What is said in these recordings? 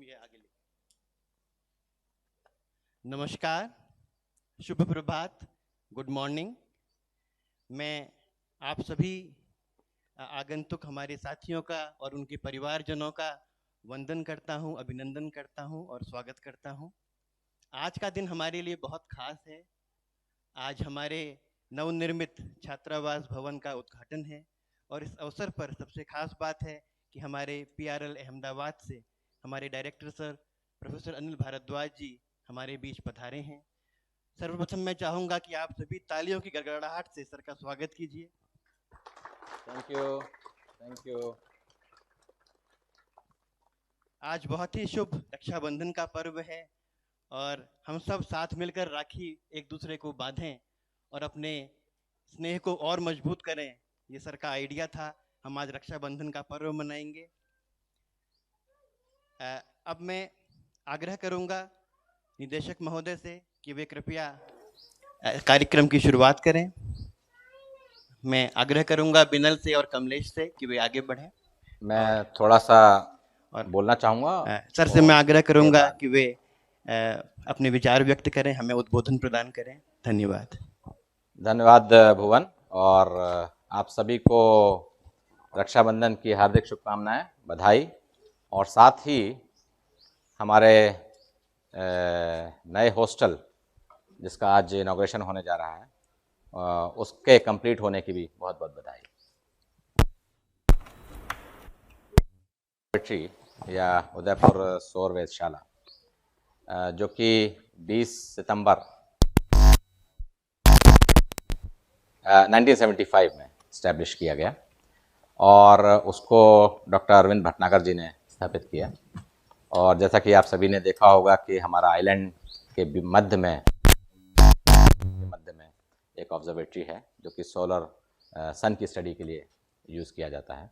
तुम ये आगे लिखो। नमस्कार, शुभ प्रभात, गुड मॉर्निंग। मैं आप सभी आगंतुक हमारे साथियों का और उनके परिवारजनों का वंदन करता हूं, अभिनंदन करता हूं और स्वागत करता हूं। आज का दिन हमारे लिए बहुत खास है। आज हमारे नवनिर्मित छात्रावास भवन का उद्घाटन है और इस अवसर पर सबसे खास बात है कि हमारे PRL अहमदाबाद से हमारे director sir professor Anil Bhardwaj ji हमारे बीच पधारे हैं। सर्वप्रथम मैं चाहूँगा कि आप सभी तालियों की गड़गड़ाहट से सर का स्वागत कीजिए। Thank you, thank you. आज बहुत ही शुभ रक्षाबंधन का पर्व है और हम सब साथ मिलकर राखी एक दूसरे को बांधें और अपने स्नेह को और मजबूत करें। ये सर का आइडिया था। हम आज रक्षाबंधन का पर्व मनाएंगे। अब मैं आग्रह करूंगा निदेशक महोदय से कि वे कृपया कार्यक्रम की शुरुआत करें। मैं आग्रह करूंगा बिनल से और कमलेश से कि वे आगे बढ़ें। मैं थोड़ा सा और बोलना चाहूँगा। सर से मैं आग्रह करूंगा बाद कि वे अपने विचार व्यक्त करें, हमें उद्बोधन प्रदान करें। धन्यवाद। धन्यवाद भुवन, और आप सभी को रक्षाबंधन की हार्दिक शुभकामनाएं, बधाई। और साथ ही हमारे नए हॉस्टल जिसका आज इनॉग्रेशन होने जा रहा है, उसके कंप्लीट होने की भी बहुत बहुत बधाई। या उदयपुर सौर वेधशाला जो कि 20 सितंबर 1975 में इस्टेब्लिश किया गया और उसको डॉक्टर अरविंद भटनागर जी ने स्थापित किया। और जैसा कि आप सभी ने देखा होगा कि हमारा आइलैंड के मध्य में एक ऑब्जर्वेटरी है जो कि सोलर सन की स्टडी के लिए यूज़ किया जाता है।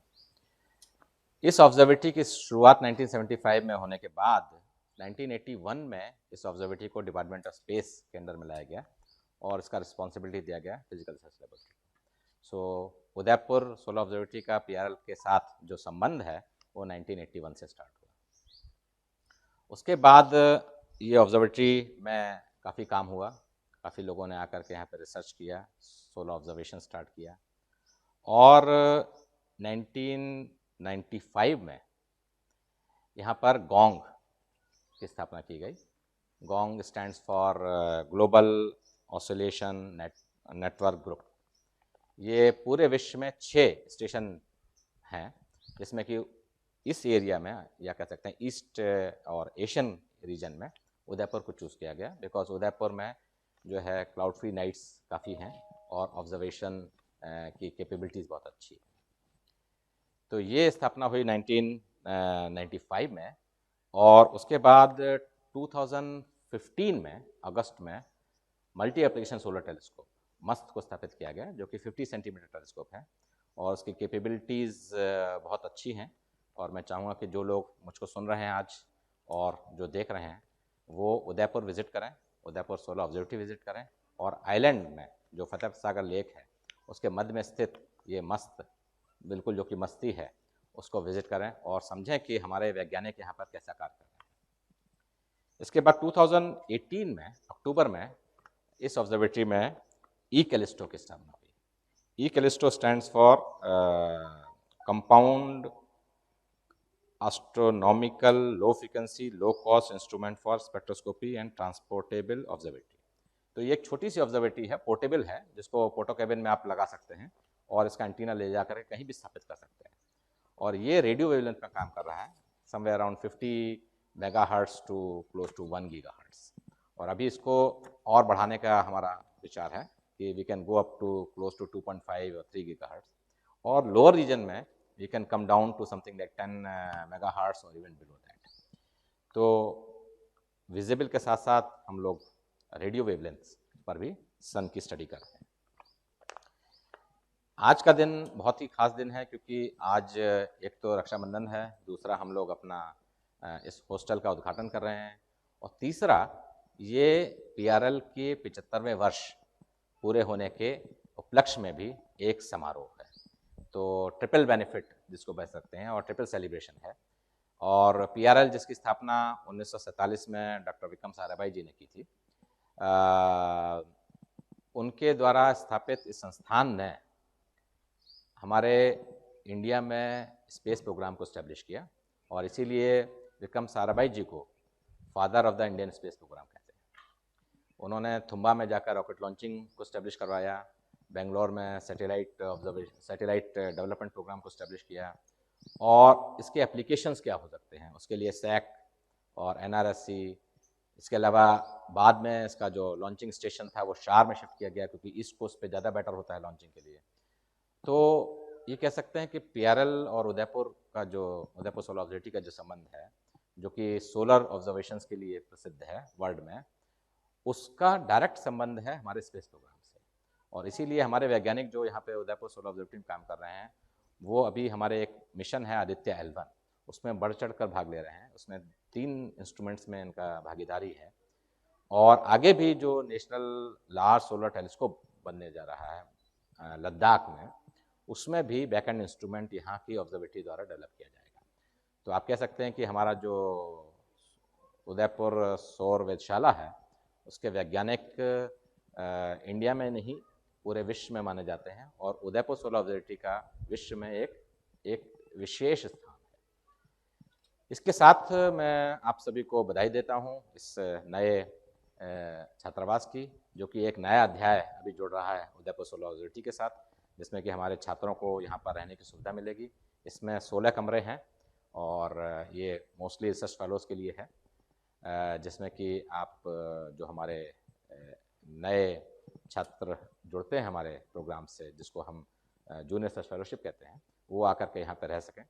इस ऑब्जर्वेटरी की शुरुआत 1975 में होने के बाद 1981 में इस ऑब्जर्वेटरी को डिपार्टमेंट ऑफ स्पेस के अंदर में लाया गया और इसका रिस्पॉन्सिबिलिटी दिया गया फिजिकल रिसर्च लेबोरेटरी। सो उदयपुर सोलर ऑब्जर्वेटरी का PRL के साथ जो संबंध है वो 1981 से स्टार्ट हुआ। उसके बाद ये ऑब्जर्वेटरी में काफ़ी काम हुआ, काफ़ी लोगों ने आकर के यहाँ पर रिसर्च किया, सोलर ऑब्जर्वेशन स्टार्ट किया। और 1995 में यहाँ पर गोंग की स्थापना की गई। Gong stands for global oscillation network group. ये पूरे विश्व में 6 स्टेशन हैं जिसमें कि इस एरिया में या कह सकते हैं ईस्ट और एशियन रीजन में उदयपुर को चूज़ किया गया बिकॉज उदयपुर में जो है क्लाउड फ्री नाइट्स काफ़ी हैं और ऑब्जर्वेशन की कैपेबिलिटीज़ बहुत अच्छी है। तो ये स्थापना हुई 1995 में और उसके बाद 2015 में अगस्त में मल्टी एप्लीकेशन सोलर टेलीस्कोप मस्त को स्थापित किया गया जो कि 50 सेंटीमीटर टेलीस्कोप है और उसकी कैपेबिलिटीज़ बहुत अच्छी हैं। और मैं चाहूँगा कि जो लोग मुझको सुन रहे हैं आज और जो देख रहे हैं वो उदयपुर विज़िट करें, उदयपुर सोलर ऑब्जर्वेटरी विज़िट करें और आइलैंड में जो फतेह सागर लेक है उसके मध्य में स्थित ये मस्त बिल्कुल जो कि मस्ती है उसको विज़िट करें और समझें कि हमारे वैज्ञानिक यहाँ पर कैसा कार्य कर रहे हैं। इसके बाद 2018 में अक्टूबर में इस ऑब्जर्वेटरी में ई कैलिस्टो की स्थापना हुई। E Callisto stands for compound astronomical low frequency low cost instrument for spectroscopy and transportable observatory. तो ये एक छोटी सी ऑब्जर्वेटरी है, पोर्टेबल है, जिसको फोटो कैबिन में आप लगा सकते हैं और इसका एंटीना ले जाकर कहीं भी स्थापित कर सकते हैं। और ये रेडियो वेवलेंथ में काम कर रहा है, somewhere around 50 megahertz to close to 1 gigahertz. और अभी इसको और बढ़ाने का हमारा विचार है कि we can go up to close to 2.5 और 3 गीगाहर्ट्ज। और लोअर रीजन में we can come down to something like 10 megahertz और इवन बिलो दैट। तो विजिबल के साथ साथ हम लोग रेडियो वेवलेंथ पर भी सन की स्टडी करते हैं। आज का दिन बहुत ही खास दिन है क्योंकि आज एक तो रक्षाबंधन है, दूसरा हम लोग अपना इस हॉस्टल का उद्घाटन कर रहे हैं और तीसरा ये PRL के 75वें वर्ष पूरे होने के उपलक्ष्य में भी एक समारोह है। तो ट्रिपल बेनिफिट जिसको कह सकते हैं और ट्रिपल सेलिब्रेशन है। और PRL जिसकी स्थापना 1947 में डॉक्टर विक्रम साराभाई जी ने की थी, उनके द्वारा स्थापित इस संस्थान ने हमारे इंडिया में स्पेस प्रोग्राम को इस्टेब्लिश किया और इसीलिए विक्रम साराभाई जी को father of the Indian space programme कहते हैं। उन्होंने तुम्बा में जाकर रॉकेट लॉन्चिंग को इस्टेब्लिश करवाया, बेंगलोर में सैटेलाइट डेवलपमेंट प्रोग्राम को इस्टेब्लिश किया और इसके एप्लीकेशंस क्या हो सकते हैं उसके लिए SAC और NRSC, इसके अलावा बाद में इसका जो लॉन्चिंग स्टेशन था वो शार में शिफ्ट किया गया क्योंकि ईस्ट कोस्ट पे ज़्यादा बेटर होता है लॉन्चिंग के लिए। तो ये कह सकते हैं कि PRL और उदयपुर सोलर ऑब्जर्वेटरी का जो संबंध है, जो कि सोलर ऑब्जर्वेशंस के लिए प्रसिद्ध है वर्ल्ड में, उसका डायरेक्ट संबंध है हमारे स्पेस प्रोग्राम से। और इसीलिए हमारे वैज्ञानिक जो यहाँ पे उदयपुर सोलर ऑब्जर्वेटरी में काम कर रहे हैं, वो अभी हमारे एक मिशन है आदित्य L1, उसमें बढ़ चढ़ कर भाग ले रहे हैं। उसमें 3 इंस्ट्रूमेंट्स में इनका भागीदारी है और आगे भी जो नेशनल लार्ज सोलर टेलीस्कोप बनने जा रहा है लद्दाख में, उसमें भी बैक एंड इंस्ट्रूमेंट यहाँ की ऑब्जर्वेटरी द्वारा डेवलप किया जाएगा। तो आप कह सकते हैं कि हमारा जो उदयपुर सौर वेधशाला है, उसके वैज्ञानिक इंडिया में नहीं पूरे विश्व में माने जाते हैं और उदयपुर सोलर ऑब्जर्वेटरी का विश्व में एक विशेष स्थान है। इसके साथ मैं आप सभी को बधाई देता हूँ इस नए छात्रावास की, जो कि एक नया अध्याय अभी जुड़ रहा है उदयपुर सोलर ऑब्जर्वेटरी के साथ, जिसमें कि हमारे छात्रों को यहाँ पर रहने की सुविधा मिलेगी। इसमें 16 कमरे हैं और ये मोस्टली रिसर्च फेलोज़ के लिए है, जिसमें कि आप जो हमारे नए छात्र जुड़ते हैं हमारे प्रोग्राम से, जिसको हम जूनियर रिसर्च फेलोशिप कहते हैं, वो आकर के यहाँ पर रह सकें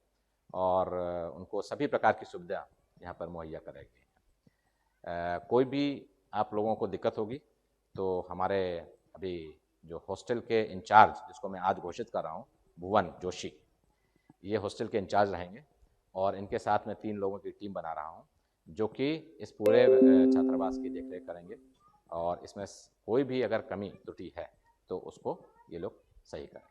और उनको सभी प्रकार की सुविधा यहाँ पर मुहैया कराई गई है। कोई भी आप लोगों को दिक्कत होगी तो हमारे अभी जो हॉस्टल के इंचार्ज, जिसको मैं आज घोषित कर रहा हूँ, भुवन जोशी, ये हॉस्टल के इंचार्ज रहेंगे और इनके साथ मैं 3 लोगों की टीम बना रहा हूँ जो कि इस पूरे छात्रावास की देखरेख करेंगे और इसमें कोई भी अगर कमी त्रुटि है तो उसको ये लोग सही करेंगे।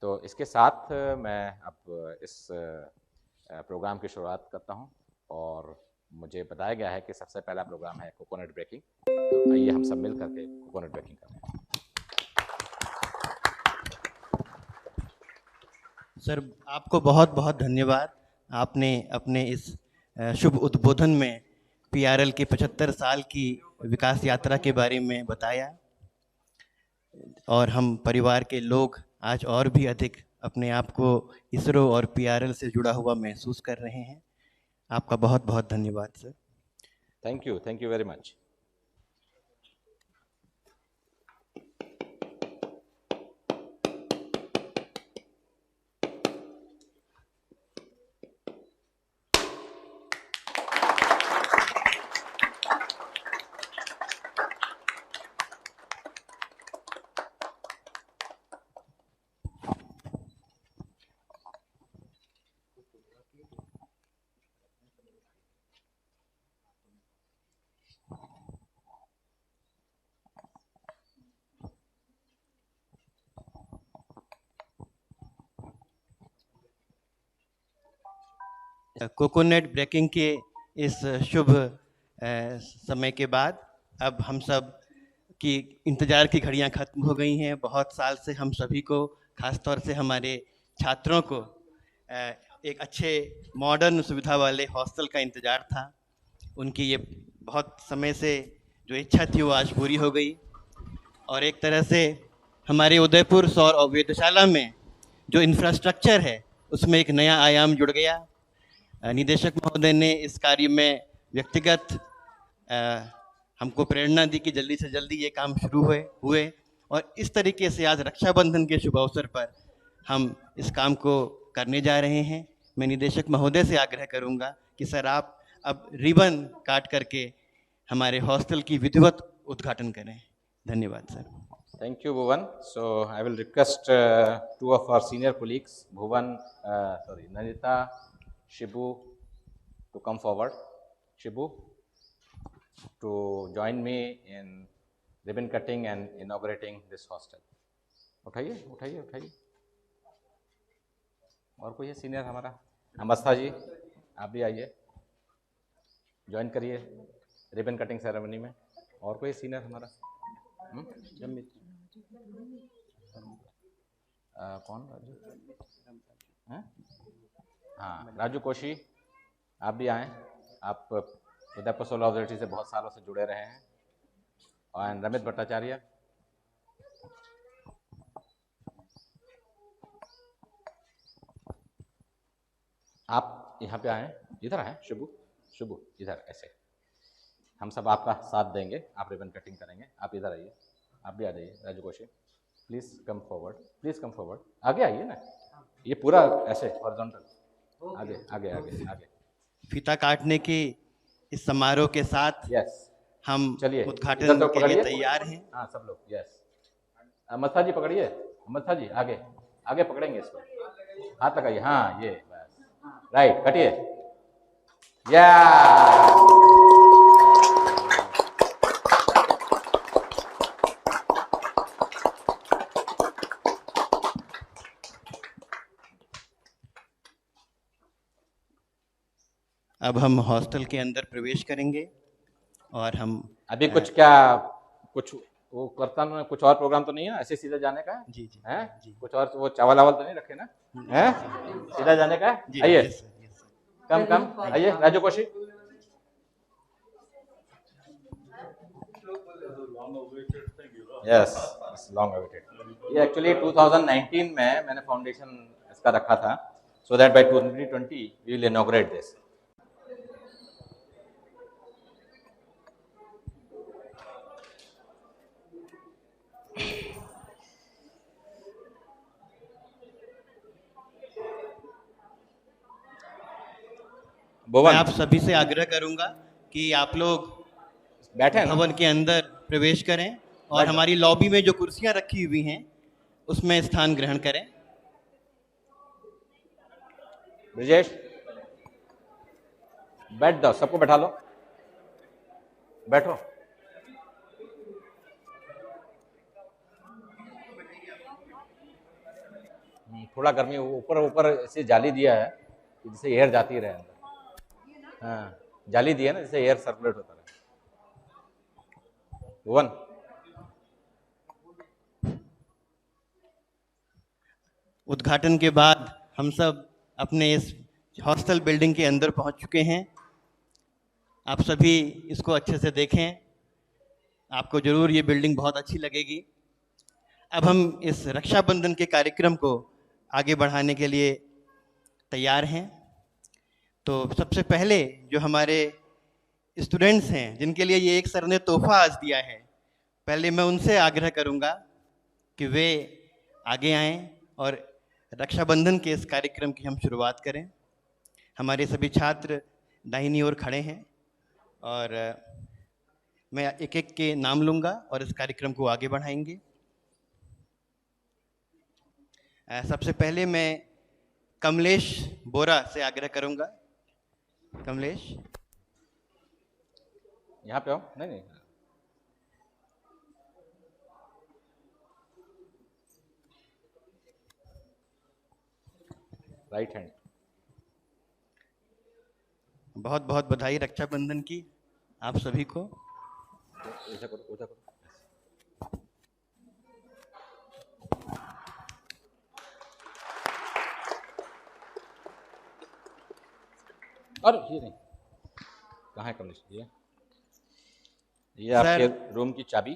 तो इसके साथ मैं अब इस प्रोग्राम की शुरुआत करता हूँ और मुझे बताया गया है कि सबसे पहला प्रोग्राम है कोकोनट ब्रेकिंग। तो आइए हम सब मिल करके कोकोनट ब्रेकिंग करें। सर, आपको बहुत बहुत धन्यवाद। आपने अपने इस शुभ उद्बोधन में PRL के 75 साल की विकास यात्रा के बारे में बताया और हम परिवार के लोग आज और भी अधिक अपने आप को इसरो और PRL से जुड़ा हुआ महसूस कर रहे हैं। आपका बहुत बहुत धन्यवाद sir. Thank you very much. Coconut breaking के इस शुभ समय के बाद अब हम सब की इंतज़ार की घड़ियां ख़त्म हो गई हैं। बहुत साल से हम सभी को, ख़ास तौर से हमारे छात्रों को, एक अच्छे मॉडर्न सुविधा वाले हॉस्टल का इंतज़ार था। उनकी ये बहुत समय से जो इच्छा थी वो आज पूरी हो गई और एक तरह से हमारे उदयपुर सौर वेधशाला में जो इंफ्रास्ट्रक्चर है उसमें एक नया आयाम जुड़ गया। निदेशक महोदय ने इस कार्य में व्यक्तिगत हमको प्रेरणा दी कि जल्दी से जल्दी ये काम शुरू हुए और इस तरीके से आज रक्षाबंधन के शुभ अवसर पर हम इस काम को करने जा रहे हैं। मैं निदेशक महोदय से आग्रह करूंगा कि सर आप अब रिबन काट करके हमारे हॉस्टल की विधिवत उद्घाटन करें। धन्यवाद sir. Thank you, Bhuvan. So I will request 2 of our senior colleagues, Nanita, Shibu, to come forward. Shibu, to join me in ribbon cutting and inaugurating this hostel. उठाइए। और कोई है सीनियर हमारा? अवस्था जी, आप भी आइए, ज्वाइन करिए रिबन कटिंग सेरेमनी में। और कोई सीनियर हमारा? कौन? राजू हैं? हाँ, राजू कोशी, आप भी आएँ। आप उदयपुर सोलर ऑब्जर्वेटरी से बहुत सालों से जुड़े रहे हैं। और रमित भट्टाचार्य, आप यहाँ पे आएँ, इधर आएँ। शुभू, शुभू इधर, ऐसे हम सब आपका साथ देंगे, आप रिबन कटिंग करेंगे। आप इधर आइए, आप भी आ जाइए। Raju Koshi, please come forward, please come forward. आगे आइए ना, ये पूरा ऐसे हॉरिजॉन्टल, आगे आगे आगे आगे। फीता काटने के इस समारोह के साथ यस, हम चलिए उद्घाटन के लिए तैयार हैं। हाँ सब लोग, यस। मत्था जी पकड़िए, मत्था जी आगे आगे पकड़ेंगे इसको, हाथ लगाइए। हाँ ये बस, राइट, कटिए। या अब हम हॉस्टल के अंदर प्रवेश करेंगे और हम अभी कुछ क्या, कुछ वो करता ना, कुछ और प्रोग्राम तो नहीं है? ऐसे सीधा जाने का है? जी जी हैं? जी। कुछ और वो चावल वावल तो नहीं रखे ना? हैं? सीधा जाने का है? आइए, कम कम आइए। Raju Kaushik, yes, long awaited. ये एक्चुअली 2019 में मैंने फाउंडेशन इसका रखा था, so that by 2020 we will inaugurate this. मैं आप सभी से आग्रह करूंगा कि आप लोग बैठे भवन के अंदर प्रवेश करें और हमारी लॉबी में जो कुर्सियां रखी हुई हैं उसमें स्थान ग्रहण करें। ब्रिजेश, बैठ दो, सबको बैठा लो, बैठो। थोड़ा गर्मी, ऊपर ऊपर ऐसे जाली दिया है जिससे एयर जाती रहे अंदर। हाँ, जाली दिया ना जिससे एयर सर्कुलेट होता रहे। भुवन, उद्घाटन के बाद हम सब अपने इस हॉस्टल बिल्डिंग के अंदर पहुंच चुके हैं। आप सभी इसको अच्छे से देखें, आपको जरूर ये बिल्डिंग बहुत अच्छी लगेगी। अब हम इस रक्षाबंधन के कार्यक्रम को आगे बढ़ाने के लिए तैयार हैं। तो सबसे पहले जो हमारे स्टूडेंट्स हैं जिनके लिए ये एक सर ने तोहफा आज दिया है, पहले मैं उनसे आग्रह करूंगा कि वे आगे आएं और रक्षाबंधन के इस कार्यक्रम की हम शुरुआत करें। हमारे सभी छात्र दाहिनी ओर खड़े हैं और मैं एक एक के नाम लूंगा और इस कार्यक्रम को आगे बढ़ाएंगे। सबसे पहले मैं कमलेश बोरा से आग्रह करूंगा। कमलेश, यहाँ पे आओ। नहीं नहीं, राइट हैंड। बहुत बहुत बधाई रक्षाबंधन की आप सभी को। ऐसा करो, ऐसा करो। और ये नहीं, कहाँ है कमलेश? ये आपके रूम की चाबी,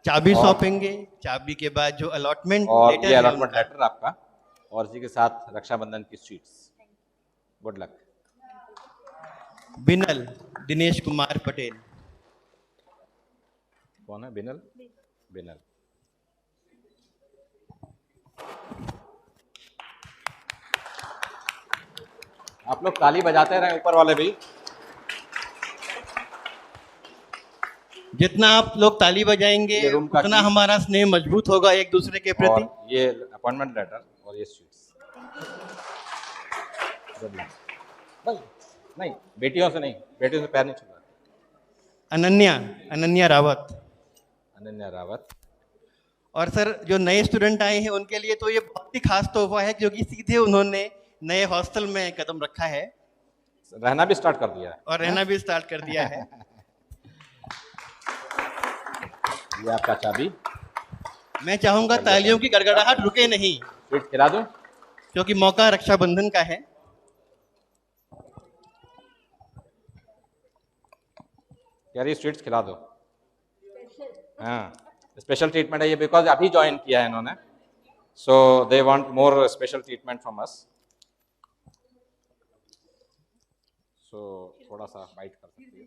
चाबी सौंपेंगे। चाबी के बाद जो अलॉटमेंट और लेटर ये है अलॉटमेंट उनका। लेटर आपका, और इसी के साथ रक्षाबंधन की स्वीट्स। Good luck. बिनल दिनेश कुमार पटेल। कौन है बिनल? बिनल। आप लोग ताली बजाते रहे, ऊपर वाले भी। जितना आप लोग ताली बजाएंगे उतना हमारा स्नेह मजबूत होगा एक दूसरे के प्रति। और ये अपॉइंटमेंट लेटर और ये स्वीट्स। नहीं, बेटियों से नहीं, बेटियों से पैर नहीं छूना। अनन्या रावत। अनन्या रावत। और सर जो नए स्टूडेंट आए हैं उनके लिए तो ये बहुत ही खास तोहफा है, क्योंकि सीधे उन्होंने नए हॉस्टल में कदम रखा है। रहना भी स्टार्ट कर दिया है और रहना भी स्टार्ट कर दिया है। ये आपका चाबी। मैं चाहूंगा तालियों की गड़गड़ाहट रुके नहीं, स्वीट खिला दूं? क्योंकि मौका रक्षाबंधन का है। यार ये स्वीट्स खिला दो। हाँ, स्पेशल ट्रीटमेंट है ये, बिकॉज अभी ज्वाइन किया है इन्होंने, so they want more special treatment from us. So थोड़ा सा बाइट कर सकती है।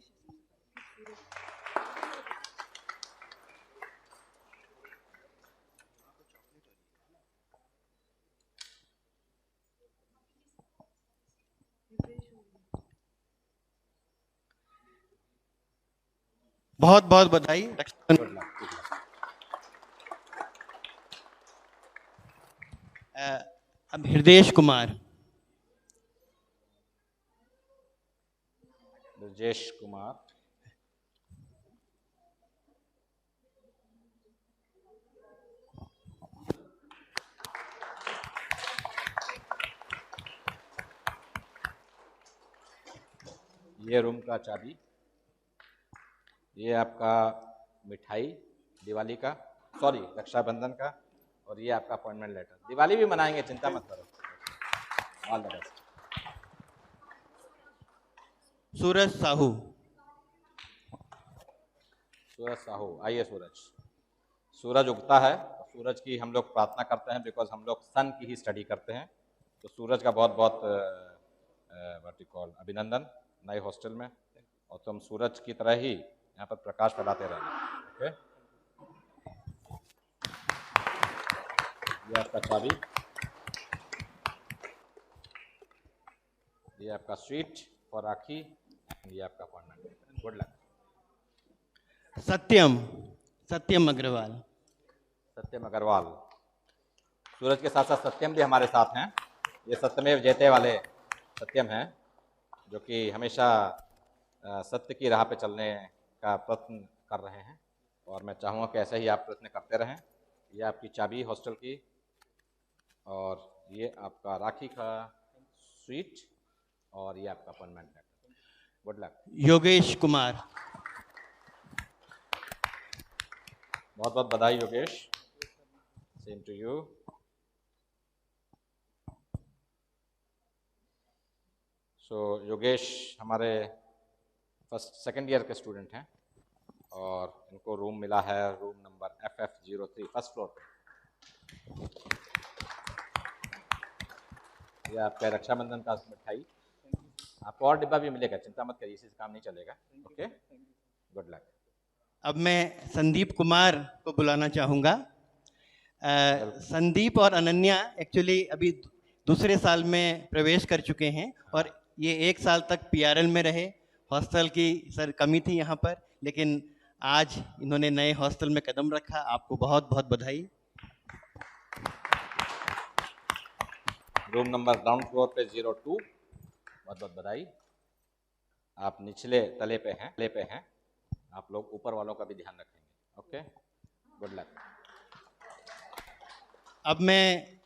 बहुत बहुत बधाई रक्षाबंधन। अब हृदयेश कुमार। ब्रजेश कुमार। ये रूम का चाबी, ये आपका मिठाई दिवाली का, सॉरी रक्षाबंधन का, और ये आपका अपॉइंटमेंट लेटर। दिवाली भी मनाएंगे, चिंता मत करो। All the best. Suraj Sahu. Suraj Sahu, आइए सूरज। सूरज उगता है, सूरज की हम लोग प्रार्थना करते हैं, बिकॉज हम लोग सन की ही स्टडी करते हैं। तो सूरज का बहुत बहुत व्हाट यू कॉल अभिनंदन नए हॉस्टल में, और तुम सूरज की तरह ही यहाँ पर प्रकाश फैलाते रहना। ओके, ये आपका चाबी, ये आपका स्वीट फॉर राखी, ये आपका appointment. Good luck. Satyam, Satyam Agarwal. Satyam Agarwal. Suraj के साथ साथ सत्यम भी हमारे साथ हैं। ये सत्यमेव जयते वाले सत्यम हैं, जो कि हमेशा सत्य की राह पे चलने का प्रयत्न कर रहे हैं, और मैं चाहूँगा कि ऐसे ही आप प्रयत्न करते रहें। ये आपकी चाबी हॉस्टल की, और ये आपका राखी का स्वीट, और ये आपका appointment letter. Good luck. Yogesh Kumar. बहुत बहुत बधाई Yogesh, same to you. So Yogesh हमारे फर्स्ट सेकेंड ईयर के स्टूडेंट हैं, और इनको रूम मिला है room number FF03 first floor पे। ये आपका रक्षाबंधन का मिठाई, आपको और डिब्बा भी मिलेगा, चिंता मत करिए, इसी से काम नहीं चलेगा। Okay, good luck. अब मैं संदीप कुमार को बुलाना चाहूँगा। संदीप और अनन्या एक्चुअली अभी दूसरे साल में प्रवेश कर चुके हैं, और ये 1 साल तक PRL में रहे। हॉस्टल की सर कमी थी यहाँ पर, लेकिन आज इन्होंने नए हॉस्टल में कदम रखा। आपको बहुत बहुत बधाई। रूम नंबर ग्राउंड फ्लोर पे 02, बहुत बहुत बधाई। आप निचले तले पे हैं, आप लोग ऊपर वालों का भी ध्यान रखेंगे। Okay, good luck. अब मैं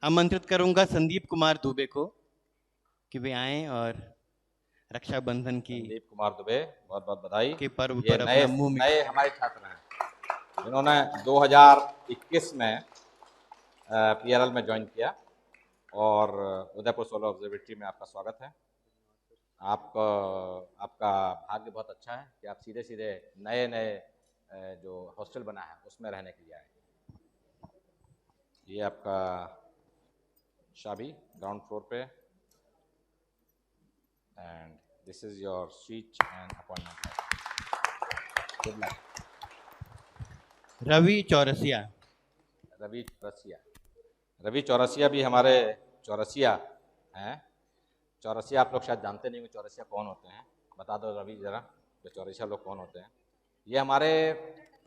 आमंत्रित करूंगा संदीप कुमार दुबे को कि वे आएं और रक्षाबंधन की संदीप कुमार दुबे, बहुत बहुत बधाई के पर्व ये पर नए अपना मुंह नए हमारे छात्र हैं, जिन्होंने 2021 में PRL में ज्वाइन किया, और उदयपुर सोलर ऑब्जर्वेटरी में आपका स्वागत है। आपका भाग्य बहुत अच्छा है कि आप सीधे सीधे नए नए जो हॉस्टल बना है उसमें रहने के लिए आए। ये आपका चाबी ग्राउंड फ्लोर पे, and this is your suite and appointment. Good luck. Ravi Chaurasia. Ravi Chaurasia भी हमारे चौरसिया हैं। चौरसिया आप लोग शायद जानते नहीं हो, चौरसिया कौन होते हैं, बता दो रवि जरा, कि चौरसिया लोग कौन होते हैं। ये हमारे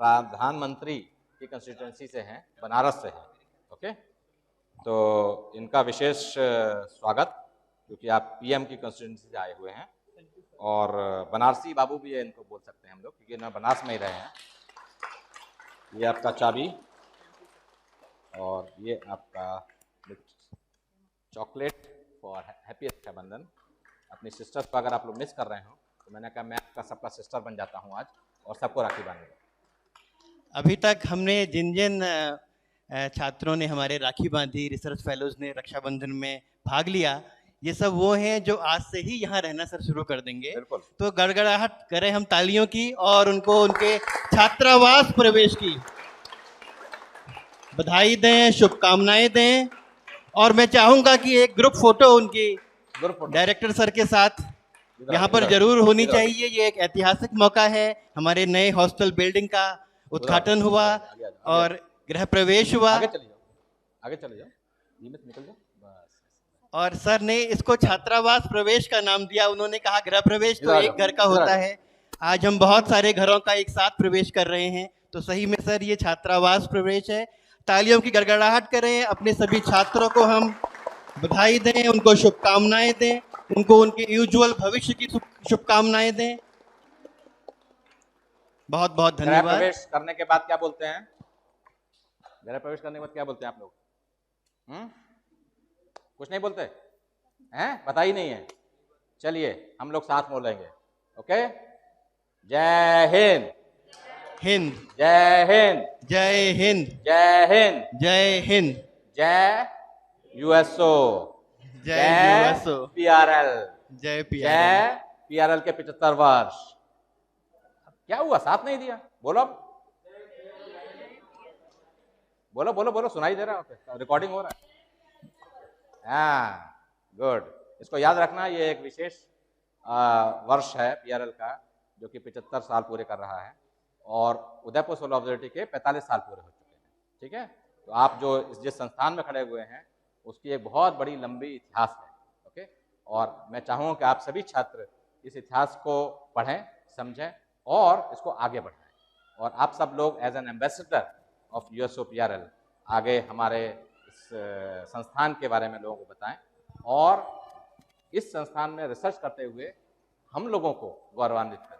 प्रधानमंत्री की कंस्टिट्यूंसी से हैं, बनारस से हैं। ओके, तो इनका विशेष स्वागत, क्योंकि आप PM की कंस्टिट्यूंसी से आए हुए हैं, और बनारसी बाबू भी है इनको बोल सकते हैं हम लोग, क्योंकि ना बनारस में ही रहे हैं। ये आपका चाबी, और ये आपका चॉकलेट फॉर हैप्पी रक्षाबंधन, अपनी सिस्टर्स को अगर आप लोग मिस कर रहे हो तो मैंने कहा मैं आपका सबका सिस्टर बन जाता हूँ आज और सबको राखी बांधूंगा। अभी तक हमने जिन जिन छात्रों ने हमारे राखी बांधी, रिसर्च फेलोज ने रक्षाबंधन में भाग लिया, ये सब वो हैं जो आज से ही यहाँ रहना सर शुरू कर देंगे। बिल्कुल। तो गड़गड़ाहट करें हम तालियों की और उनको उनके छात्रावास प्रवेश की बधाई दें, शुभकामनाएं दें। और मैं चाहूंगा कि एक ग्रुप फोटो उनकी ग्रुप फोटो डायरेक्टर सर के साथ यहाँ पर जरूर होनी चाहिए। ये एक ऐतिहासिक मौका है, हमारे नए हॉस्टल बिल्डिंग का उद्घाटन हुआ और गृह प्रवेश हुआ। आगे चले जाओ, आगे चले जाओ, निकल जाओ बस। और सर ने इसको छात्रावास प्रवेश का नाम दिया। उन्होंने कहा गृह प्रवेश तो एक घर का होता है, आज हम बहुत सारे घरों का एक साथ प्रवेश कर रहे हैं, तो सही में सर ये छात्रावास प्रवेश है। तालियों की गड़गड़ाहट करें, अपने सभी छात्रों को हम बधाई दें, उनको शुभकामनाएं दें, उनको उनके उज्ज्वल भविष्य की शुभकामनाएं दें। बहुत बहुत धन्यवाद। गृह प्रवेश करने के बाद क्या बोलते हैं? गृह प्रवेश करने के बाद क्या बोलते हैं आप लोग? कुछ नहीं बोलते हैं? पता ही नहीं है। चलिए हम लोग साथ बोलेंगे, ओके? जय हिंद। हिंद। जय हिंद। जय हिंद। जय हिंद। जय हिंद। जय यूएसओ। जय यूएसओ। पीआरएल। जय पीआरएल के 75 वर्ष। क्या हुआ, साथ नहीं दिया? बोलो बोलो बोलो बोलो, सुनाई दे रहा है, रिकॉर्डिंग हो रहा है। हाँ, गुड। इसको याद रखना, ये एक विशेष वर्ष है पीआरएल का, जो कि 75 साल पूरे कर रहा है और उदयपुर सोलर ऑब्जर्वेटरी के 45 साल पूरे हो चुके हैं। ठीक है, तो आप जो जिस संस्थान में खड़े हुए हैं उसकी एक बहुत बड़ी लंबी इतिहास है। ओके, और मैं चाहूँगा कि आप सभी छात्र इस इतिहास को पढ़ें, समझें और इसको आगे बढ़ाएं। और आप सब लोग as an ambassador of USO PRL आगे हमारे इस संस्थान के बारे में लोगों को बताएं और इस संस्थान में रिसर्च करते हुए हम लोगों को गौरवान्वित करें।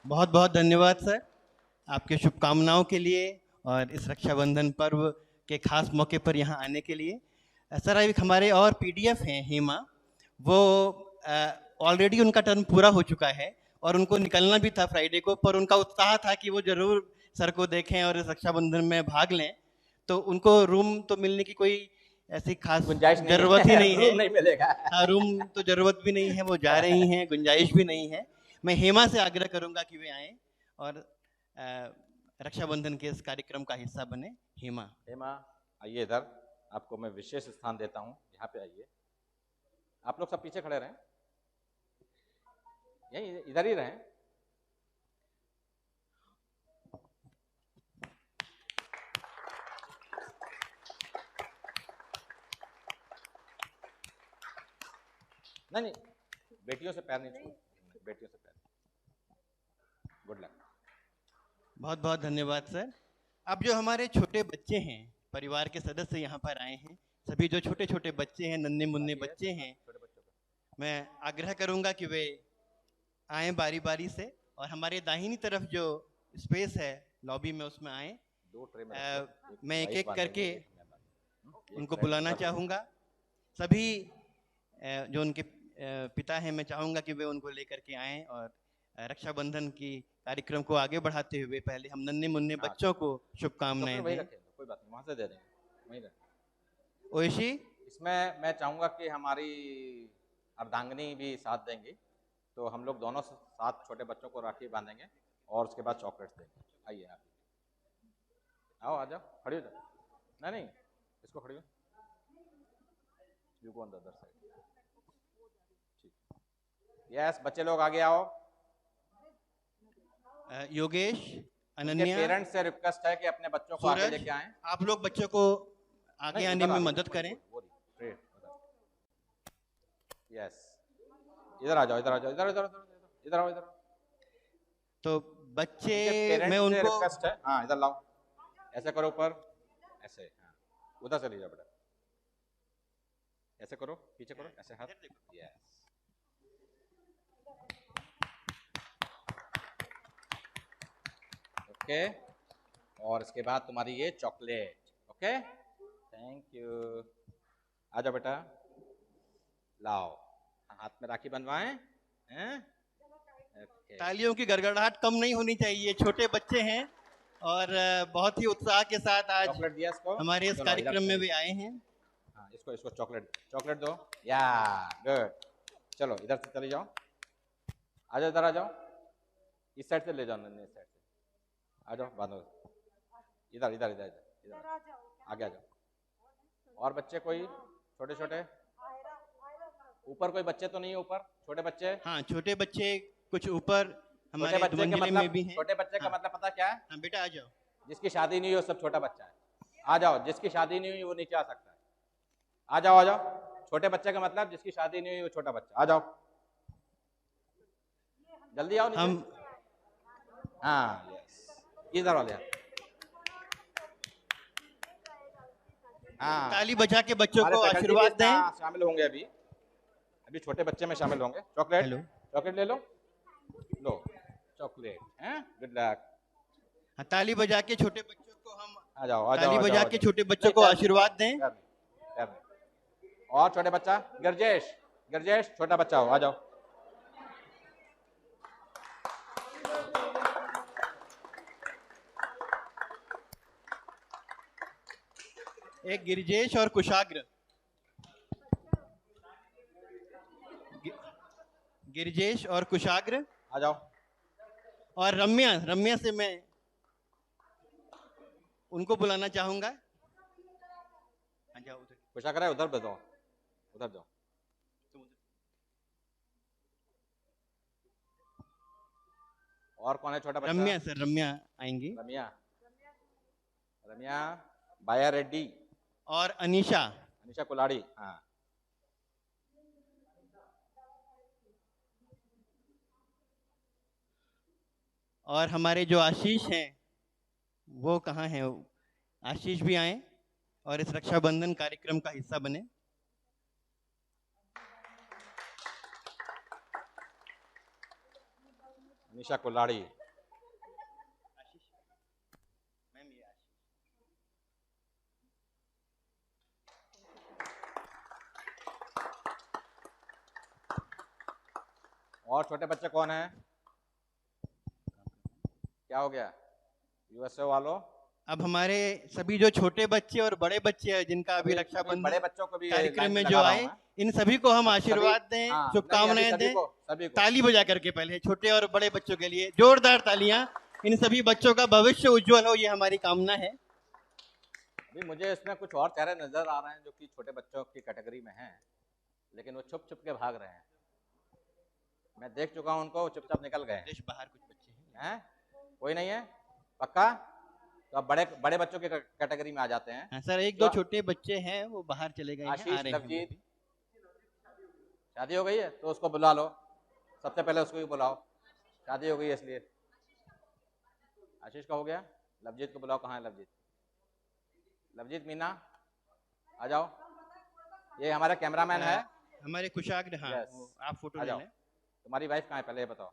बहुत बहुत धन्यवाद सर, आपके शुभकामनाओं के लिए और इस रक्षाबंधन पर्व के खास मौके पर यहाँ आने के लिए। सर अभी हमारे और पीडीएफ हैं हेमा, वो ऑलरेडी उनका टर्म पूरा हो चुका है और उनको निकलना भी था फ्राइडे को, पर उनका उत्साह था कि वो जरूर सर को देखें और इस रक्षाबंधन में भाग लें। तो उनको रूम तो मिलने की कोई ऐसी खास जरूरत ही नहीं है। नहीं मिलेगा। हाँ, रूम तो जरूरत भी नहीं है, वो जा रही हैं, गुंजाइश भी नहीं है। मैं हेमा से आग्रह करूंगा कि वे आएं और रक्षाबंधन के इस कार्यक्रम का हिस्सा बने। हेमा आइए इधर, आपको मैं विशेष स्थान देता हूं, यहाँ पे आइए। आप लोग सब पीछे खड़े रहें, यही इधर ही रहें। नहीं, बेटियों से पैर नहीं छू, बेटियों से पैर। Good luck. बहुत बहुत धन्यवाद सर। अब जो हमारे छोटे बच्चे हैं, परिवार के सदस्य यहाँ पर आए हैं, सभी जो छोटे छोटे बच्चे हैं, नन्हे मुन्ने बच्चे हैं, मैं आग्रह करूंगा कि वे आएं बारी बारी से और हमारे दाहिनी तरफ जो स्पेस है लॉबी में उसमें आएं। मैं एक एक करके उनको बुलाना चाहूँगा। सभी जो उनके पिता हैं, मैं चाहूँगा कि वे उनको लेकर के आएं और रक्षाबंधन की कार्यक्रम को आगे बढ़ाते हुए पहले हम नन्हे मुन्ने बच्चों को शुभकामनाएं दें। कोई बात नहीं, वहाँ से दे देंगे, वहीं रखें। ओइशी, इसमें मैं चाहूँगा कि हमारी अर्धांगिनी भी साथ देंगी, तो हम लोग दोनों साथ छोटे बच्चों को राखी बांधेंगे और उसके बाद चॉकलेट्स देंगे। आइए आप, आओ, आ जाओ, खड़ी हो जाओ। नहीं, इसको खड़ी हो, you go on the other side. Yes, बच्चे लोग आगे आओ। योगेश, अनन्या, पेरेंट्स से रिक्वेस्ट है कि अपने बच्चों को आगे लेके आएं। आप लोग बच्चों को आगे आने में मदद करें। यस, इधर आ जाओ, इधर आ जाओ, इधर इधर इधर आओ, इधर। तो बच्चे, मैं उनको रिक्वेस्ट है, हाँ इधर लाओ, ऐसे करो ऊपर, ऐसे, हाँ उधर से लीजिए बेटा, ऐसे करो, पीछे करो, ऐसे हाथ। यस, ओके, और इसके बाद तुम्हारी ये चॉकलेट। Okay, thank you. आ जाओ बेटा, लाओ हाथ में राखी बनवाएं हैं। Okay. तालियों की गड़गड़ाहट कम नहीं होनी चाहिए, छोटे बच्चे हैं और बहुत ही उत्साह के साथ आज चॉकलेट दिया इसको, हमारे इस चलो, कार्यक्रम इधर में भी आए हैं। हाँ, इसको इसको चॉकलेट दो। या गुड, चलो इधर से चले जाओ, आ जाओ, इधर आ जाओ, इस साइड से ले जाओ, नन्हे इस साइड से आ जाओ, बांधो इधर इधर इधर इधर आगे आ जाओ। और बच्चे कोई छोटे छोटे, ऊपर कोई बच्चे तो नहीं है? ऊपर छोटे बच्चे? हाँ, छोटे बच्चे कुछ ऊपर हमारे छोटे बच्चे का मंजिले में भी मतलब, हैं। छोटे बच्चे का हाँ। मतलब पता क्या है? हाँ बेटा आ जाओ। जिसकी शादी नहीं हुई वो सब छोटा बच्चा है। आ जाओ, जिसकी शादी नहीं हुई वो नीचे आ सकता है। आ जाओ आ जाओ, छोटे बच्चे का मतलब जिसकी शादी नहीं हुई वो छोटा बच्चा। आ जाओ, जल्दी आओ नीचे। हम हाँ यस, इधर वाले हाँ, ताली बजा के बच्चों हमारे को faculty भी आशीर्वाद इसमें दें। शामिल होंगे। अभी छोटे बच्चे में शामिल होंगे। Chocolate, hello. चॉकलेट ले लो, लो चॉकलेट हैं, गुड लक। हाँ, ताली बजा के छोटे बच्चों को हम आ जाओ आ जाओ, ताली आ बजा जाओ, के आ जाओ। छोटे बच्चों को नहीं, आशीर्वाद दें। और छोटे बच्चा गरजेश, गरजेश छोटा बच्चा हो, आ जाओ। एक गिरिजेश और कुशाग्र। गिरिजेश और कुशाग्र आ जाओ। और रम्या, रम्या से मैं उनको बुलाना चाहूंगा। आ जाओ उधर। कुशा करे उधर बताओ, उधर जाओ। और कौन है छोटा बच्चा? रम्या सर, रम्या आएंगी। रम्या, रम्या बाया रेड्डी और अनीशा। अनिशा कुलाड़ी। हाँ, और हमारे जो आशीष हैं वो कहाँ हैं? आशीष भी आए और इस रक्षाबंधन कार्यक्रम का हिस्सा बने। अनिशा कुलाड़ी। और छोटे बच्चे कौन है? क्या हो गया यूएसए वालों? अब हमारे सभी जो छोटे बच्चे और बड़े बच्चे हैं जिनका अभी बड़े रक्षाबंधन बच्चों को भी कार्यक्रम लाइन में लगा जो रहा हूं आए, मैं। इन सभी को हम अब आशीर्वाद सभी- दें, हाँ, नहीं, शुभकामनाएं अभी दें। सभी को ताली बजा करके पहले छोटे और बड़े बच्चों के लिए जोरदार तालियां। इन सभी बच्चों का भविष्य उज्जवल हो, ये हमारी कामना है। अभी मुझे इसमें कुछ और चेहरे नजर आ रहे हैं जो कि छोटे बच्चों की कैटेगरी में हैं, लेकिन वो छुप छुप के भाग रहे हैं। मैं देख चुका हूं उनको, चुपचाप निकल गए देश बाहर कुछ बच्चे हैं। हैं। कोई नहीं है पक्का? तो अब बड़े बड़े बच्चों की कैटेगरी में आ जाते हैं। हाँ सर, एक दो छोटे बच्चे हैं वो बाहर चले गए हैं, आ आशीष, रहे हैं। लवजीत, शादी हो गई है तो उसको बुला लो, सबसे पहले उसको ही बुलाओ, शादी हो गई है इसलिए। आशीष का हो गया, लवजीत को बुलाओ। कहाँ है लवजीत? लवजीत, मीना आ जाओ, ये हमारा कैमरामैन है। हमारे कुशाग्र। हाँ, Yes. वो आप फोटो आ ले जाओ। लें। तुम्हारी वाइफ कहाँ है पहले ये बताओ,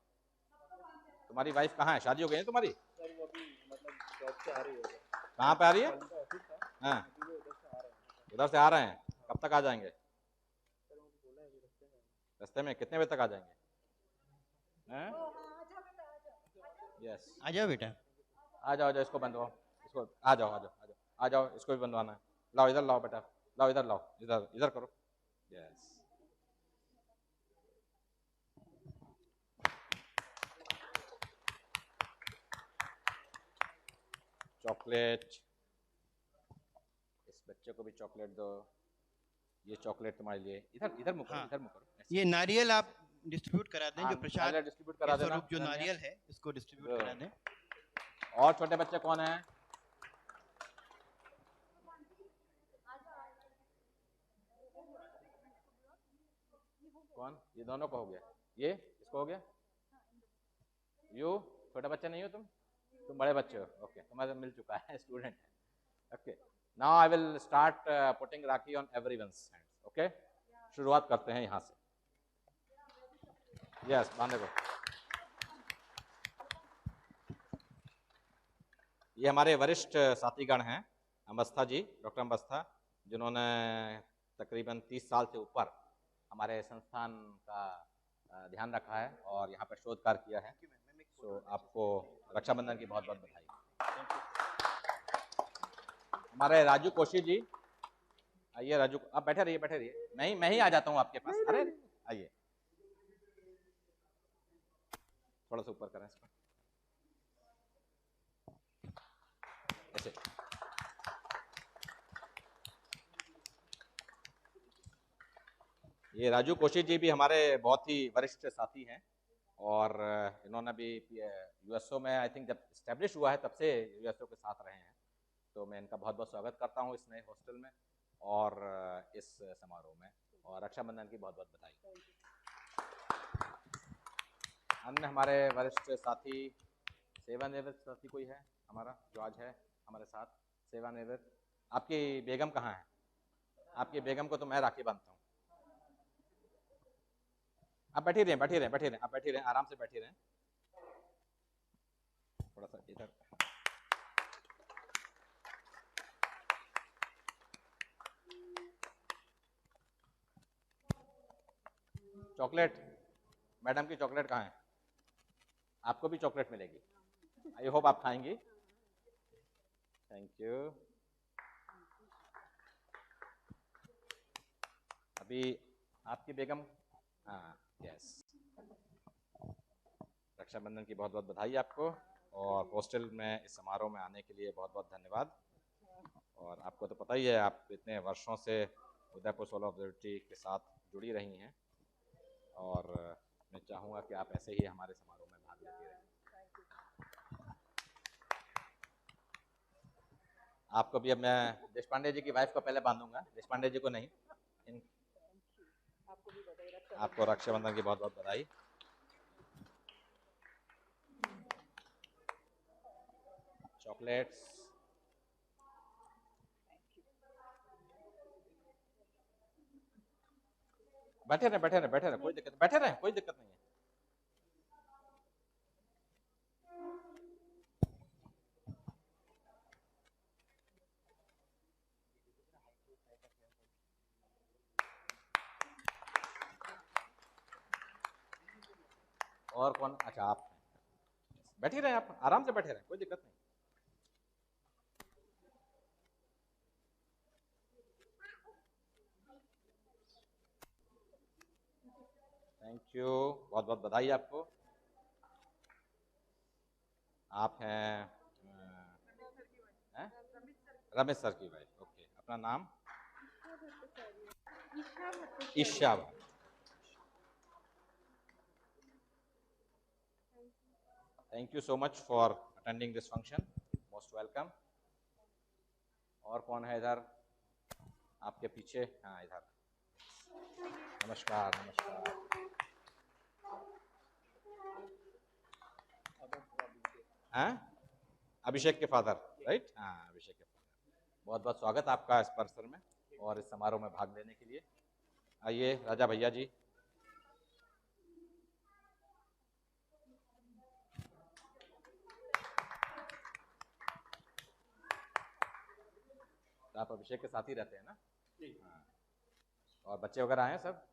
तुम्हारी वाइफ कहाँ है? शादी हो गई है तुम्हारी? कहाँ पे आ रही है? हाँ, उधर से आ रहे हैं। कब तक आ जाएंगे? रास्ते में कितने बजे तक आ जाएंगे? यस, आ जाओ बेटा। आ जाओ, इसको बंधवाओ, इसको आ जाओ आ जाओ आ जाओ आ जाओ, इसको भी बंधवाना है। लाओ इधर लाओ बेटा, लाओ इधर लाओ, इधर इधर करो। यस, चॉकलेट, इस बच्चे को भी चॉकलेट दो। ये चॉकलेट तुम्हारे लिए। इधर इधर मुँह करो, हाँ। इधर मुँह करो। ये नारियल आप डिस्ट्रीब्यूट करा दें, हाँ, जो प्रसाद नारियल डिस्ट्रीब्यूट करा के देना। स्वरूप जो नारियल है इसको डिस्ट्रीब्यूट करा दें। और छोटे बच्चे कौन हैं? कौन? ये दोनों को हो गया, ये इसको हो गया। यू छोटे बच्चे नहीं हो तुम बड़े बच्चे हो। ओके, तुम्हारे मिल चुका है, स्टूडेंट है। Okay, now I will start putting rakhi on everyone's hands. Okay, शुरुआत करते हैं यहाँ से। यस, बांधे को। ये हमारे वरिष्ठ साथीगण हैं, अवस्था जी, डॉक्टर अवस्था, जिन्होंने तकरीबन 30 साल से ऊपर हमारे संस्थान का ध्यान रखा है और यहाँ पर शोध कार्य किया है। तो आपको रक्षाबंधन की बहुत बहुत बधाई। हमारे राजू कोशी जी, आइए राजू, आप बैठे रहिए, मैं ही आ जाता हूँ आपके पास। अरे आइए, थोड़ा सा ऊपर करें इसको ऐसे। ये राजू कोशी जी भी हमारे बहुत ही वरिष्ठ साथी हैं और इन्होंने भी यूएसओ में आई थिंक जब इस्टेब्लिश हुआ है तब से यूएसओ के साथ रहे हैं। तो मैं इनका बहुत बहुत स्वागत करता हूँ इस नए हॉस्टल में और इस समारोह में, और रक्षाबंधन की बहुत बहुत बधाई। अन्य हमारे वरिष्ठ साथी, सेवानिवृत्त साथी कोई है हमारा जो आज है हमारे साथ सेवानिवृत्त? आपकी बेगम कहाँ है? आपकी बेगम को तो मैं राखी बांधता हूँ। आप बैठे रहे, आप बैठे रहे, आराम से बैठे रहे, थोड़ा सा इधर। चॉकलेट, मैडम की चॉकलेट कहाँ है? आपको भी चॉकलेट मिलेगी, आई होप आप खाएंगी। Thank you. अभी आपकी बेगम, हाँ यस, रक्षाबंधन की बहुत बहुत बधाई आपको, और हॉस्टल में इस समारोह में आने के लिए बहुत बहुत धन्यवाद। और आपको तो पता ही है, आप इतने वर्षों से उदयपुर सोलर ऑब्जर्वेटरी के साथ जुड़ी रही हैं और मैं चाहूँगा कि आप ऐसे ही हमारे समारोह में भाग लेती रहें। आपको भी अब मैं देशपांडे जी की वाइफ को पहले बांधूंगा, देशपांडे जी को नहीं। आपको रक्षाबंधन की बहुत बहुत बधाई। चॉकलेट्स, बैठे रहे, कोई दिक्कत, बैठे रहे, कोई दिक्कत नहीं है। और कौन? अच्छा आप बैठे रहे, आप आराम से बैठे रहे, कोई दिक्कत नहीं। थैंक यू, बहुत बहुत बधाई आपको। आप हैं रमेश सर की वाइफ, ओके। अपना नाम? Isha. Thank you so much for attending this function, most welcome. और कौन है इधर आपके पीछे? हाँ इधर, नमस्कार नमस्कार। हाँ अभिषेक के फादर, राइट? हाँ अभिषेक के फादर, बहुत बहुत स्वागत आपका इस परिसर में और इस समारोह में भाग लेने के लिए। आइए राजा भैया जी। तो आप अभिषेक के साथ ही रहते हैं ना? हाँ। और बच्चे वगैरह आए सब?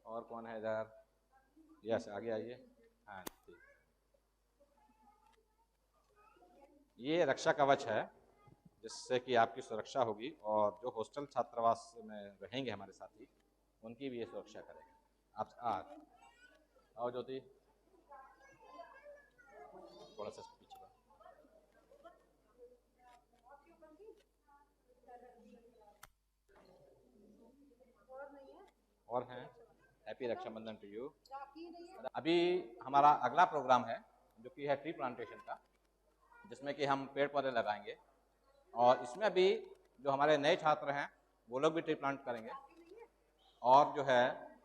और कौन है इधर? यस आगे आइए। हाँ ठीक। ये रक्षा कवच है जिससे कि आपकी सुरक्षा होगी और जो हॉस्टल छात्रावास में रहेंगे हमारे साथी, उनकी भी ये सुरक्षा करेगा। आप आओ ज्योति, थोड़ा सा पीछे। और हैं, हैप्पी रक्षाबंधन टू यू। अभी हमारा अगला प्रोग्राम है जो कि है ट्री प्लांटेशन का, जिसमें कि हम पेड़ पौधे लगाएंगे और इसमें भी जो हमारे नए छात्र हैं वो लोग भी ट्री प्लांट करेंगे, और जो है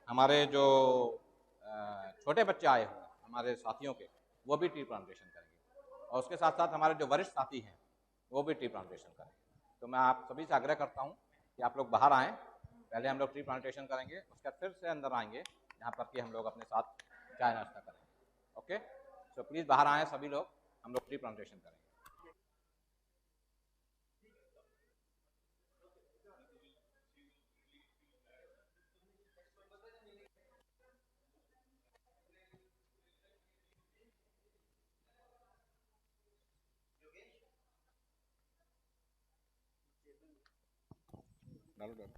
हमारे जो छोटे बच्चे आए हुए हैं हमारे साथियों के, वो भी ट्री प्लांटेशन करेंगे, और उसके साथ साथ हमारे जो वरिष्ठ साथी हैं वो भी ट्री प्लांटेशन करेंगे। तो मैं आप सभी से आग्रह करता हूँ कि आप लोग बाहर आएँ, पहले हम लोग ट्री प्लांटेशन करेंगे, उसके बाद फिर से अंदर आएंगे यहाँ पर कि हम लोग अपने साथ चाय नाश्ता करेंगे। ओके, सो प्लीज़ बाहर आएँ सभी लोग, हम लोग ट्री प्लांटेशन करेंगे। डालो डालो।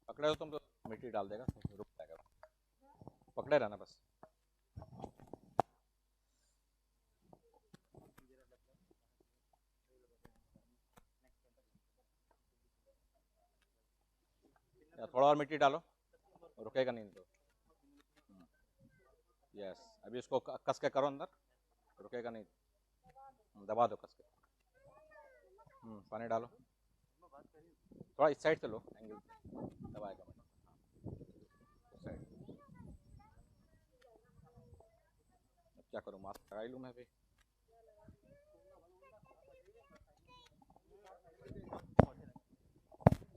पकड़े हो तुम तो मिट्टी डाल देगा, रुक जाएगा। पकड़े रहना बस। या थोड़ा और मिट्टी डालो, रुकेगा नहीं तो। यस, अभी इसको कस के करो अंदर, रुकेगा नहीं। दबा दो कस के। पानी डालो, थोड़ा इस साइड से लो, एंगल दबाएगा मैडम। अब क्या करूँ, मास्क लगा ही लूँ मैं भी।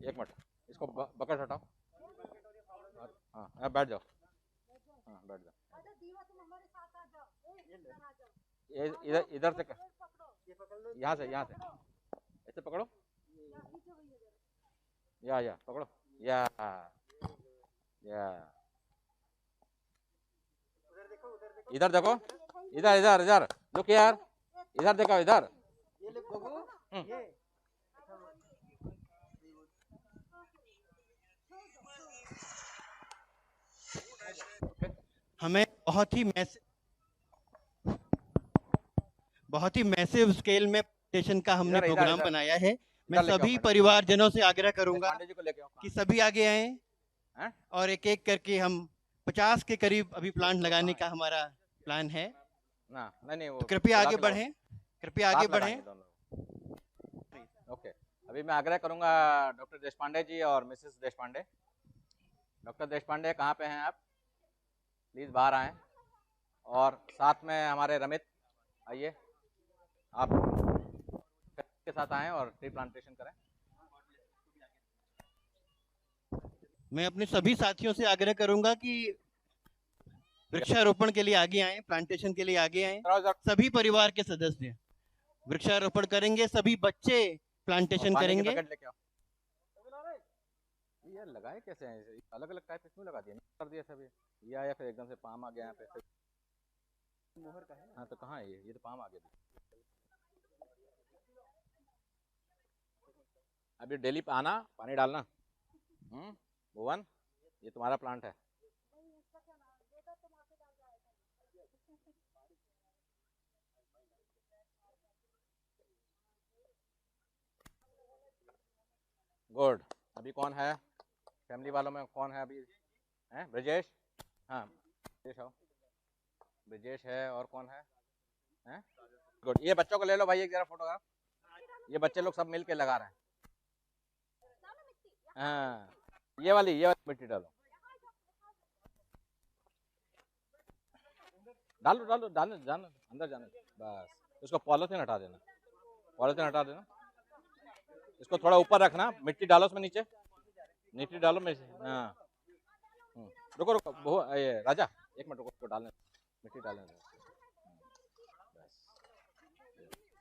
एक मिनट, इसको बकेट हटाओ। हाँ बैठ जाओ, हाँ बैठ जाओ। ये इधर से यहाँ से ऐसे पकड़ो, या पकड़ो, या इधर देखो, इधर लुक यार, इधर देखो, इधर। हमें बहुत ही मैसिव स्केल में प्रेजेंटेशन का हमने प्रोग्राम बनाया है। मैं सभी परिवारजनों से आग्रह करूंगा कि सभी आगे आए और एक एक करके हम 50 के करीब अभी प्लांट लगाने का हमारा प्लान है। नहीं वो तो कृपया आगे बढ़ें, कृपया आगे बढ़ें। ओके, अभी मैं आग्रह करूंगा डॉक्टर देशपांडे जी और मिसेस देशपांडे। डॉक्टर देशपांडे कहाँ पे हैं आप? प्लीज बाहर आएं। और साथ में हमारे रमित, आइए आप के साथ आएं और ट्री प्लांटेशन करें। मैं अपने सभी साथियों से आग्रह करूंगा कि वृक्षारोपण के लिए आगे आएं, प्लांटेशन के लिए आगे आएं। सभी परिवार के सदस्य वृक्षारोपण करेंगे, सभी बच्चे प्लांटेशन करेंगे। ये लगाए कैसे हैं? अलग अलग टाइप क्यों लगा दिया? कर दिया सब ये आया, फिर एकदम से पाम आ गया यहाँ पे। मोहर का है। हाँ तो कहाँ है ये तो पाम आ गया। अभी डेली आना, पानी डालना। भुवन, ये तुम्हारा प्लांट है। गुड। अभी कौन है फैमिली वालों में? कौन है अभी? हैं ब्रजेश? हाँ ब्रजेश आओ। ब्रजेश है, और कौन है? हैं? गुड। ये बच्चों को ले लो भाई एक जरा फोटोग्राफ। ये बच्चे लोग सब मिलके लगा रहे हैं। हाँ ये वाली मिट्टी डालो, डालो जानो अंदर जाने। बस इसको पॉलिथीन हटा देना, इसको थोड़ा ऊपर रखना, मिट्टी डालो उसमें, नीचे मिट्टी डालो में। हाँ रुको ये राजा एक मिनट रुको, उसको डालने, मिट्टी डालने दो।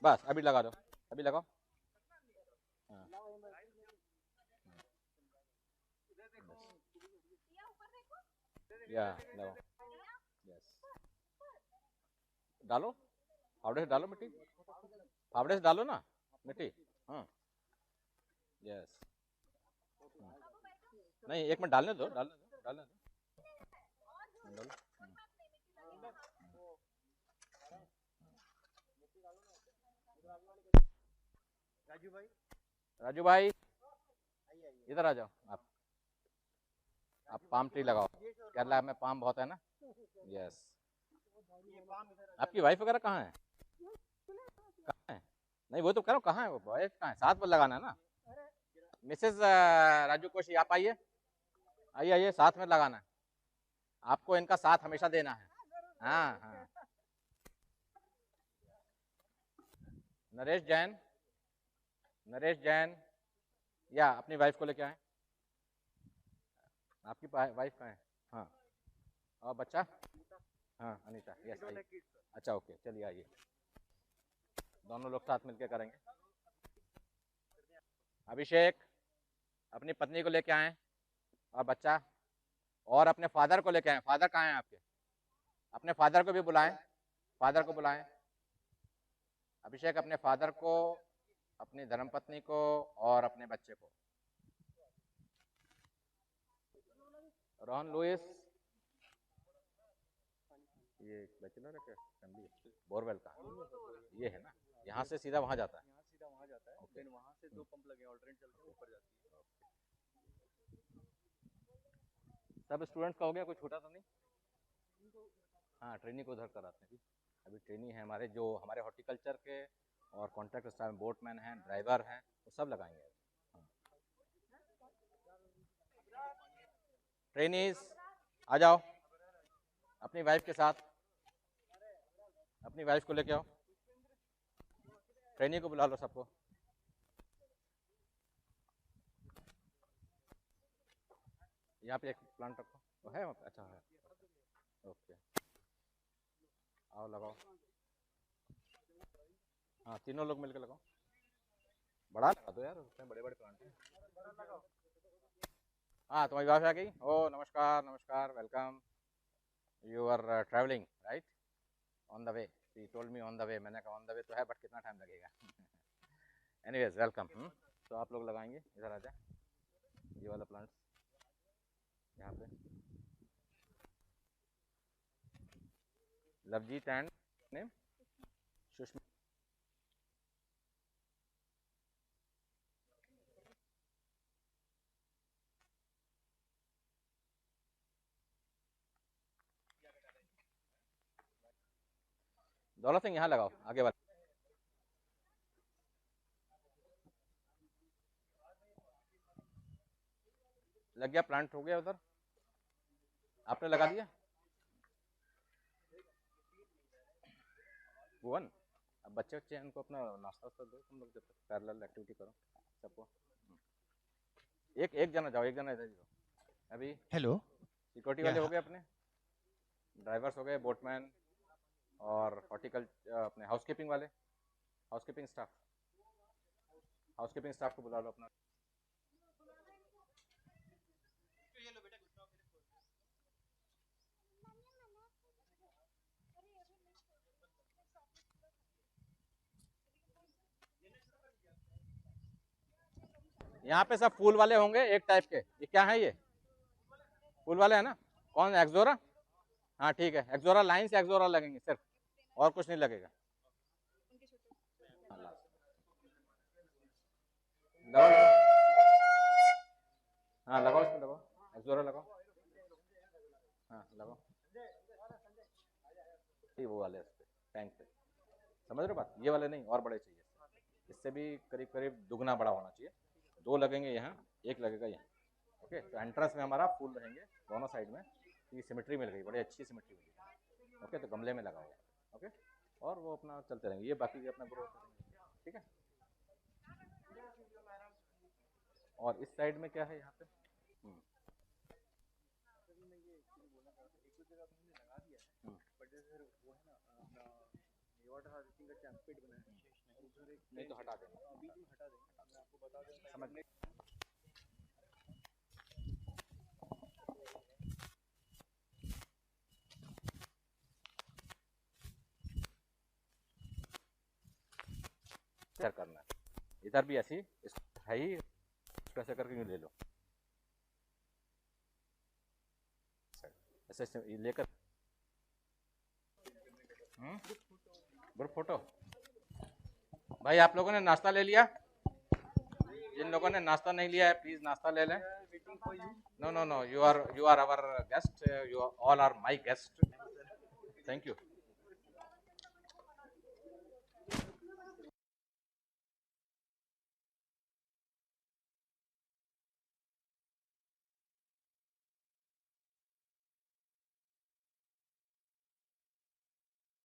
बस अभी लगा दो, अभी लगाओ। हाँ या लगाओ, यस डालो, फावड़े से डालो मिट्टी, फावड़े से डालो ना मिट्टी। हाँ यस, नहीं एक मिनट डालने दो। राजू भाई इधर आ जाओ। आप पाम ट्री लगाओ, केरला में पाम बहुत है ना। यस, आपकी वाइफ वगैरह कहाँ है? नहीं वो तो कह रहा हूँ, कहाँ है वो? वाइफ कहाँ है? साथ में लगाना है ना। मिसेस राजू कोशी, आप आइए साथ में लगाना है। आपको इनका साथ हमेशा देना है। हाँ नरेश जैन, नरेश जैन, या अपनी वाइफ को लेके आए। आपकी वाइफ कहाँ है? हाँ, और बच्चा? हाँ, अनीता, यस आइए। अच्छा ओके, चलिए आइए, दोनों लोग साथ मिलकर करेंगे। अभिषेक, अपनी पत्नी को लेके आए और बच्चा, और अपने फादर को लेके आए। फादर कहाँ हैं आपके? अपने फादर को भी बुलाएं, फादर को बुलाएं। अभिषेक अपने फादर को, अपनी धर्मपत्नी को और अपने बच्चे को। रोहन लुइस, ये बैचलर है क्या? फैमिली बोरवेल का ये है ना, यहाँ से सीधा वहाँ जाता है। सीधा वहाँ जाता है, देन वहाँ से 2 पंप लगे ऑल्टरनेट चलते हैं, ऊपर जाती है। सब स्टूडेंट्स का हो गया, कोई छोटा तो नहीं? हाँ, ट्रेनिंग को उधर कराते हैं। अभी ट्रेनिंग है हमारे, जो हमारे हॉर्टिकल्चर के और कॉन्ट्रैक्ट स्टाफ में बोटमैन हैं, ड्राइवर हैं, वो सब लगाएंगे। ट्रेनीज आ जाओ, अपनी वाइफ के साथ, अपनी वाइफ को लेके आओ। ट्रेनिंग को बुला लो सबको। यहाँ पे एक प्लांट रखो, तो है वहाँ पे? अच्छा है, ओके, आओ लगाओ। हाँ, तीनों लोग मिलकर लगाओ, बड़ा लगा दो यार, उसमें बड़े बड़े प्लांट हैं। हाँ, तुम्हारी वाइफ आ गई। ओ नमस्कार, नमस्कार, welcome. You are travelling right, on the way. She told me on the way, मैंने कहा ऑन द वे तो है, बट कितना टाइम लगेगा। Anyways welcome. तो आप लोग लगाएंगे, इधर आ जाए, ये वाला प्लांट यहाँ पे। Lovejeet and name Sushmita. दौलत सिंह यहाँ लगाओ, आगे वाला। लग गया, प्लांट हो गया उधर, आपने लगा दिया भुवन। अब बच्चे बच्चे उनको अपना नाश्ता वास्ता दो, तुम लोग जब तक पैरेलल एक्टिविटी करो सबको। एक एक जना जाओ, एक जना इधर जाओ। अभी हेलो, सिक्योरिटी वाले हो गए अपने, ड्राइवर्स हो गए, बोटमैन और अपने हाउसकीपिंग वाले, हाउसकीपिंग स्टाफ को बुला लो अपना। यहाँ पे सब फूल वाले होंगे एक टाइप के। ये क्या है? ये फूल वाले है ना? कौन? एक्सोरा? हाँ ठीक है, एक्सोरा लाइन से एक्सोरा लगेंगे सिर्फ, और कुछ नहीं लगेगा। लगाओ, हाँ लगाओ, इसमें लगाओ, एक्सोरा लगाओ। हाँ लगाओ, ठीक, वो वाले टैंक पे, समझ रहे हो बात? ये वाले नहीं, और बड़े चाहिए, इससे भी करीब करीब दुगना बड़ा होना चाहिए। 2 लगेंगे यहाँ, 1 लगेगा यहाँ। ओके, तो एंट्रेंस में हमारा फूल रहेंगे दोनों साइड में। ये सिमेट्री मिल गई, बड़ी अच्छी सिमेट्री मिल गई। ओके, तो गमले में लगाओ। ओके, और वो अपना चलते रहेंगे, ये बाकी अपना ग्रो करेंगे। ठीक है, और इस साइड में क्या है यहाँ पे? नहीं तो हटा देंगे, बीच में हटा देंगे, मैं आपको बता दूंगा। समझ में? करना है इधर भी ऐसी है ही, ऐसे करके ले लो, ऐसे लेकर। Group photo. भाई आप लोगों ने नाश्ता ले लिया? जिन लोगों ने नाश्ता नहीं लिया है प्लीज नाश्ता ले लें। No no no, you are our guest, you all are my guest. Thank you.